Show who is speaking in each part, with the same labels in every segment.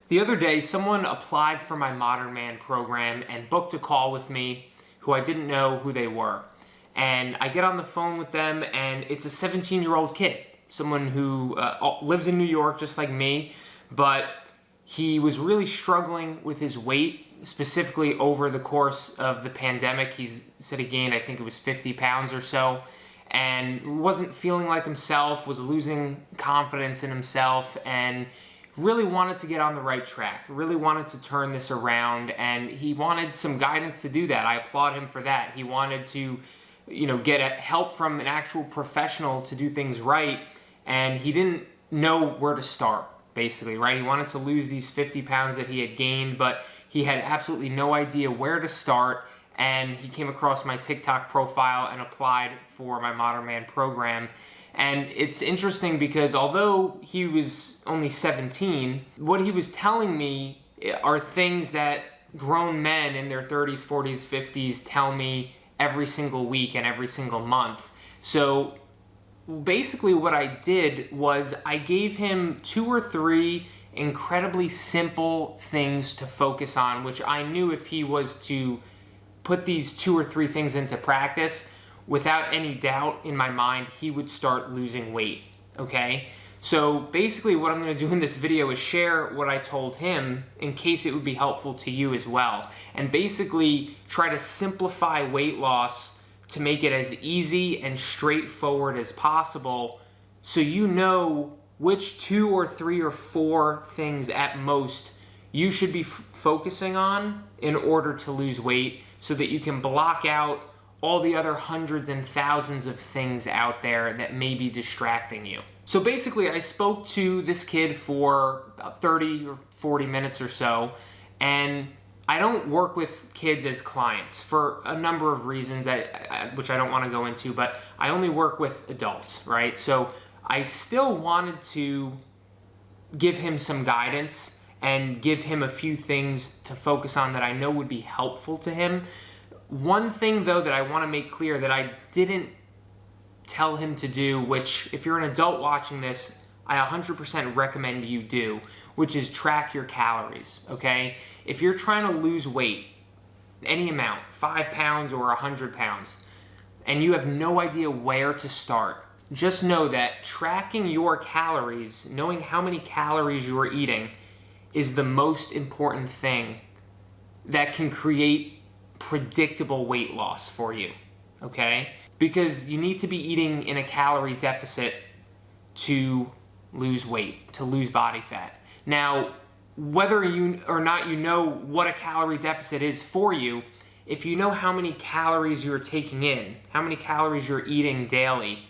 Speaker 1: The other day, someone applied for my Modern Man program and booked a call with me who I didn't know who they were. And I get on the phone with them, and it's a 17-year-old kid, someone who lives in New York just like me, but he was really struggling with his weight, specifically over the course of the pandemic. He said he gained, I think it was 50 pounds or so, and wasn't feeling like himself, was losing confidence in himself, and really wanted to get on the right track, really wanted to turn this around, and he wanted some guidance to do that. I applaud him for that. He wanted to, get help from an actual professional to do things right, and he didn't know where to start, basically, right? He wanted to lose these 50 pounds that he had gained, but he had absolutely no idea where to start, and he came across my TikTok profile and applied for my Modern Man program. And it's interesting because although he was only 17, what he was telling me are things that grown men in their 30s, 40s, 50s tell me every single week and every single month. So basically what I did was I gave him 2 or 3 incredibly simple things to focus on, which I knew if he was to put these 2 or 3 things into practice, without any doubt in my mind, he would start losing weight, okay? So basically what I'm gonna do in this video is share what I told him in case it would be helpful to you as well. And basically try to simplify weight loss to make it as easy and straightforward as possible so you know which 2 or 3 or 4 things at most you should be focusing on in order to lose weight so that you can block out all the other hundreds and thousands of things out there that may be distracting you. So basically, I spoke to this kid for about 30 or 40 minutes or so, and I don't work with kids as clients for a number of reasons, which I don't want to go into, but I only work with adults, right? So I still wanted to give him some guidance and give him a few things to focus on that I know would be helpful to him. One thing, though, that I want to make clear that I didn't tell him to do, which if you're an adult watching this, I 100% recommend you do, which is track your calories, okay? If you're trying to lose weight, any amount, 5 pounds or 100 pounds, and you have no idea where to start, just know that tracking your calories, knowing how many calories you are eating, is the most important thing that can create predictable weight loss for you, okay? Because you need to be eating in a calorie deficit to lose weight, to lose body fat. Now, whether you or not you know what a calorie deficit is for you, if you know how many calories you're taking in, how many calories you're eating daily,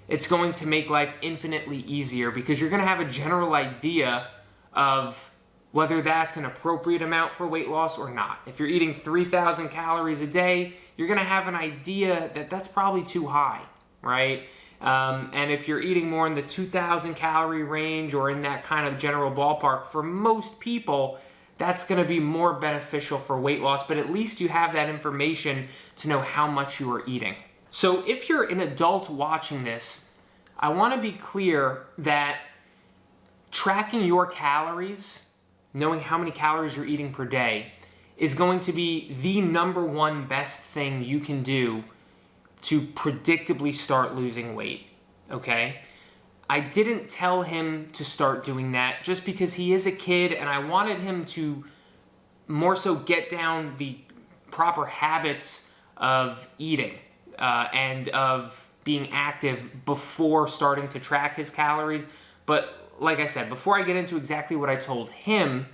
Speaker 1: it's going to make life infinitely easier because you're going to have a general idea of whether that's an appropriate amount for weight loss or not. If you're eating 3,000 calories a day, you're gonna have an idea that that's probably too high, right? And if you're eating more in the 2,000 calorie range or in that kind of general ballpark, for most people, that's gonna be more beneficial for weight loss, but at least you have that information to know how much you are eating. So if you're an adult watching this, I wanna be clear that tracking your calories, knowing how many calories you're eating per day, is going to be the number one best thing you can do to predictably start losing weight, okay? I didn't tell him to start doing that just because he is a kid and I wanted him to more so get down the proper habits of eating and of being active before starting to track his calories. But like I said, before I get into exactly what I told him,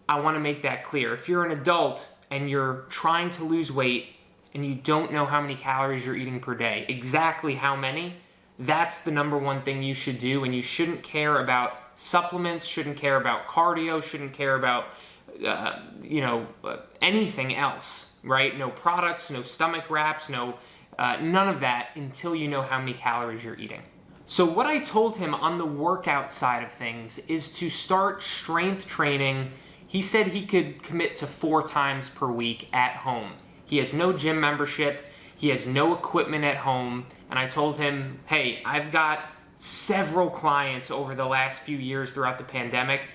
Speaker 1: I want to make that clear. If you're an adult and you're trying to lose weight and you don't know how many calories you're eating per day, exactly how many, that's the number one thing you should do, and you shouldn't care about supplements, shouldn't care about cardio, shouldn't care about anything else, right? No products, no stomach wraps, none of that until you know how many calories you're eating. So what I told him on the workout side of things is to start strength training. He said he could commit to 4 times per week at home. He has no gym membership. He has no equipment at home. And I told him, hey, I've got several clients over the last few years throughout the pandemic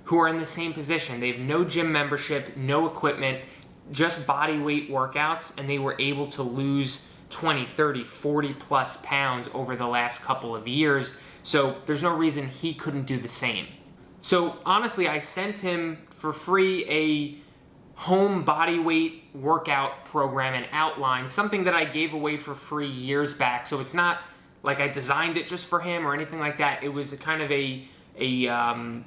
Speaker 1: who are in the same position. They have no gym membership, no equipment, just body weight workouts, and they were able to lose 20, 30, 40 plus pounds over the last couple of years. So there's no reason he couldn't do the same. So honestly, I sent him for free a home body weight workout program and outline, something that I gave away for free years back. So it's not like I designed it just for him or anything like that. It was a kind of a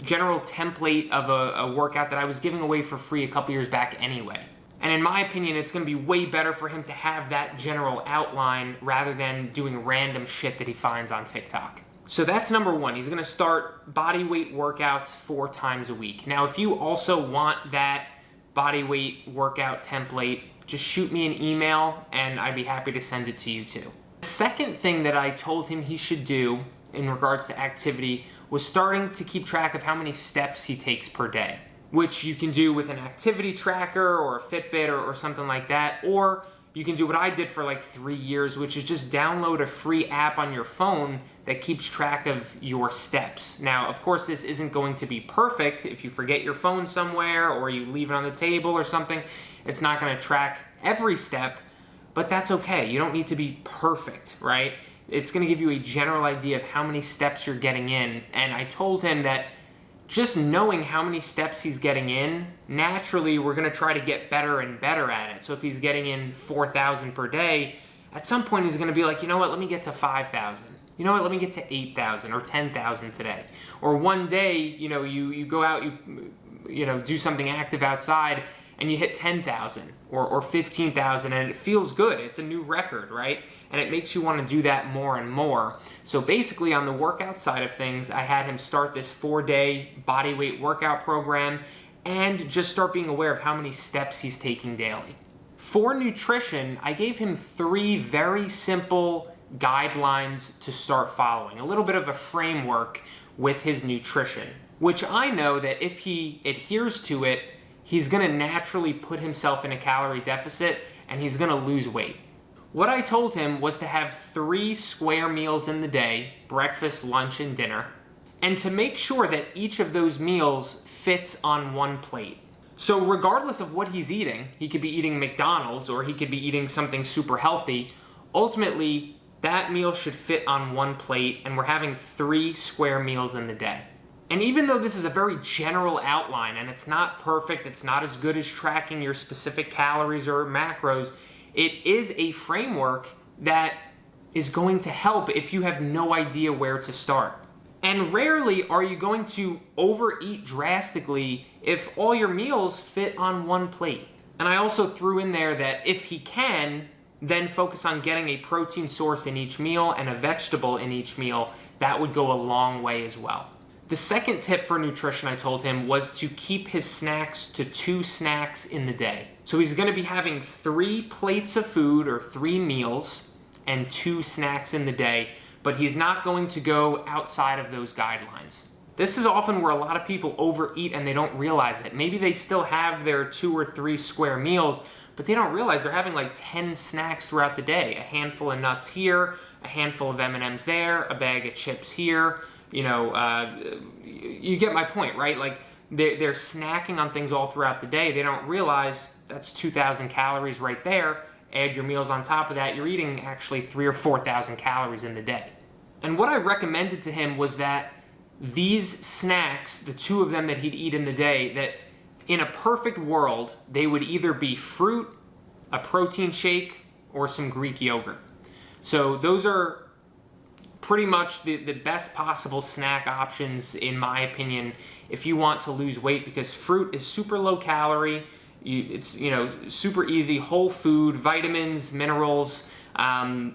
Speaker 1: general template of a workout that I was giving away for free a couple years back anyway. And in my opinion, it's going to be way better for him to have that general outline rather than doing random shit that he finds on TikTok. So that's number one. He's going to start body weight workouts 4 times a week. Now, if you also want that body weight workout template, just shoot me an email and I'd be happy to send it to you too. The second thing that I told him he should do in regards to activity was starting to keep track of how many steps he takes per day, which you can do with an activity tracker or a Fitbit or something like that. Or you can do what I did for like 3 years, which is just download a free app on your phone that keeps track of your steps. Now, of course, this isn't going to be perfect. If you forget your phone somewhere or you leave it on the table or something, it's not going to track every step, but that's okay. You don't need to be perfect, right? It's going to give you a general idea of how many steps you're getting in. And I told him that just knowing how many steps he's getting in, naturally we're going to try to get better and better at it. So if he's getting in 4,000 per day, at some point he's going to be like, you know what, let me get to 5,000. You know what, let me get to 8,000 or 10,000 today. Or one day, you go out, you do something active outside and you hit 10,000 or 15,000 and it feels good. It's a new record, right? And it makes you want to do that more and more. So basically on the workout side of things, I had him start this 4-day body weight workout program and just start being aware of how many steps he's taking daily. For nutrition, I gave him 3 very simple guidelines to start following, a little bit of a framework with his nutrition, which I know that if he adheres to it, he's going to naturally put himself in a calorie deficit and he's going to lose weight. What I told him was to have 3 square meals in the day, breakfast, lunch, and dinner, and to make sure that each of those meals fits on one plate. So regardless of what he's eating, he could be eating McDonald's or he could be eating something super healthy, ultimately that meal should fit on one plate and we're having 3 square meals in the day. And even though this is a very general outline and it's not perfect, it's not as good as tracking your specific calories or macros, it is a framework that is going to help if you have no idea where to start. And rarely are you going to overeat drastically if all your meals fit on one plate. And I also threw in there that if he can, then focus on getting a protein source in each meal and a vegetable in each meal. That would go a long way as well. The second tip for nutrition I told him was to keep his snacks to 2 snacks in the day. So he's going to be having 3 plates of food or 3 meals and 2 snacks in the day, but he's not going to go outside of those guidelines. This is often where a lot of people overeat and they don't realize it. Maybe they still have their 2 or 3 square meals, but they don't realize they're having like 10 snacks throughout the day. A handful of nuts here, a handful of M&Ms there, a bag of chips here. You get my point, right? Like they're snacking on things all throughout the day. They don't realize that's 2,000 calories right there. Add your meals on top of that, you're eating actually 3,000 or 4,000 calories in the day. And what I recommended to him was that these snacks, the 2 of them that he'd eat in the day, that in a perfect world, they would either be fruit, a protein shake, or some Greek yogurt. So those are pretty much the best possible snack options, in my opinion, if you want to lose weight, because fruit is super low calorie. It's super easy, whole food, vitamins, minerals.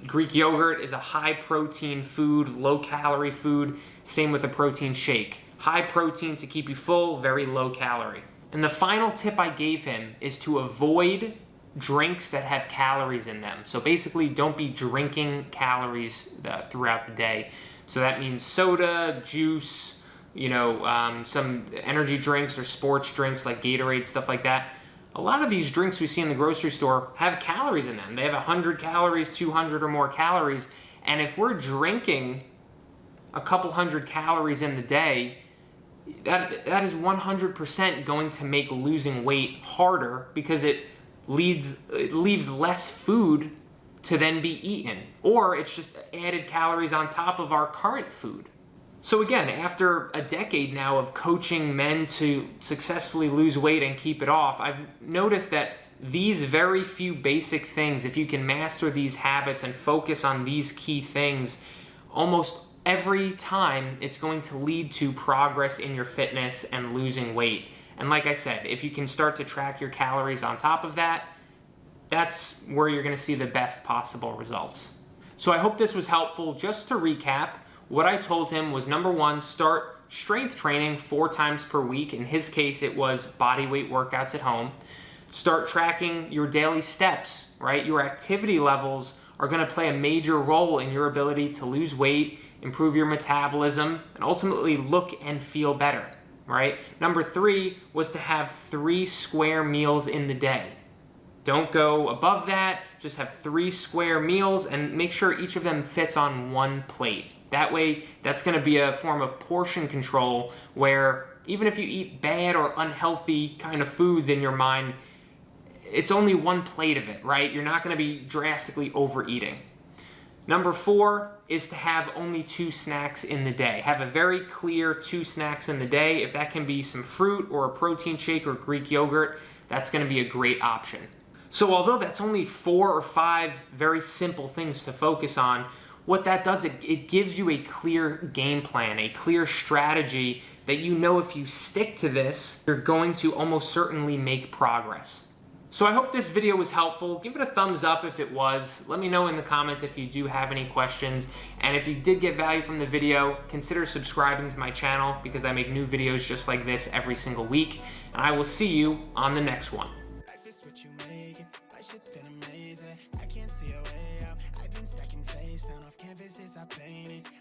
Speaker 1: Greek yogurt is a high protein food, low calorie food. Same with a protein shake. High protein to keep you full, very low calorie. And the final tip I gave him is to avoid drinks that have calories in them. So basically, don't be drinking calories throughout the day. So that means soda, juice, some energy drinks or sports drinks like Gatorade, stuff like that. A lot of these drinks we see in the grocery store have calories in them. They have 100 calories, 200 or more calories. And if we're drinking a couple hundred calories in the day, that is 100% going to make losing weight harder because it leaves less food to then be eaten, or it's just added calories on top of our current food. So again, after a decade now of coaching men to successfully lose weight and keep it off, I've noticed that these very few basic things, if you can master these habits and focus on these key things, almost every time it's going to lead to progress in your fitness and losing weight. And like I said, if you can start to track your calories on top of that, that's where you're going to see the best possible results. So I hope this was helpful. Just to recap, what I told him was, number one, start strength training 4 times per week. In his case, it was body weight workouts at home. Start tracking your daily steps, right? Your activity levels are going to play a major role in your ability to lose weight, improve your metabolism, and ultimately look and feel better, right? Number 3 was to have 3 square meals in the day. Don't go above that, just have 3 square meals and make sure each of them fits on 1 plate. That way, that's going to be a form of portion control where even if you eat bad or unhealthy kind of foods in your mind, it's only 1 plate of it, right? You're not going to be drastically overeating. Number 4 is to have only 2 snacks in the day. Have a very clear 2 snacks in the day. If that can be some fruit or a protein shake or Greek yogurt, that's going to be a great option. So although that's only 4 or 5 very simple things to focus on, what that does, it gives you a clear game plan, a clear strategy that you know if you stick to this, you're going to almost certainly make progress. So I hope this video was helpful. Give it a thumbs up if it was. Let me know in the comments if you do have any questions. And if you did get value from the video, consider subscribing to my channel because I make new videos just like this every single week. And I will see you on the next one. I can't see a way out. I've been stacking face down off canvases I painted.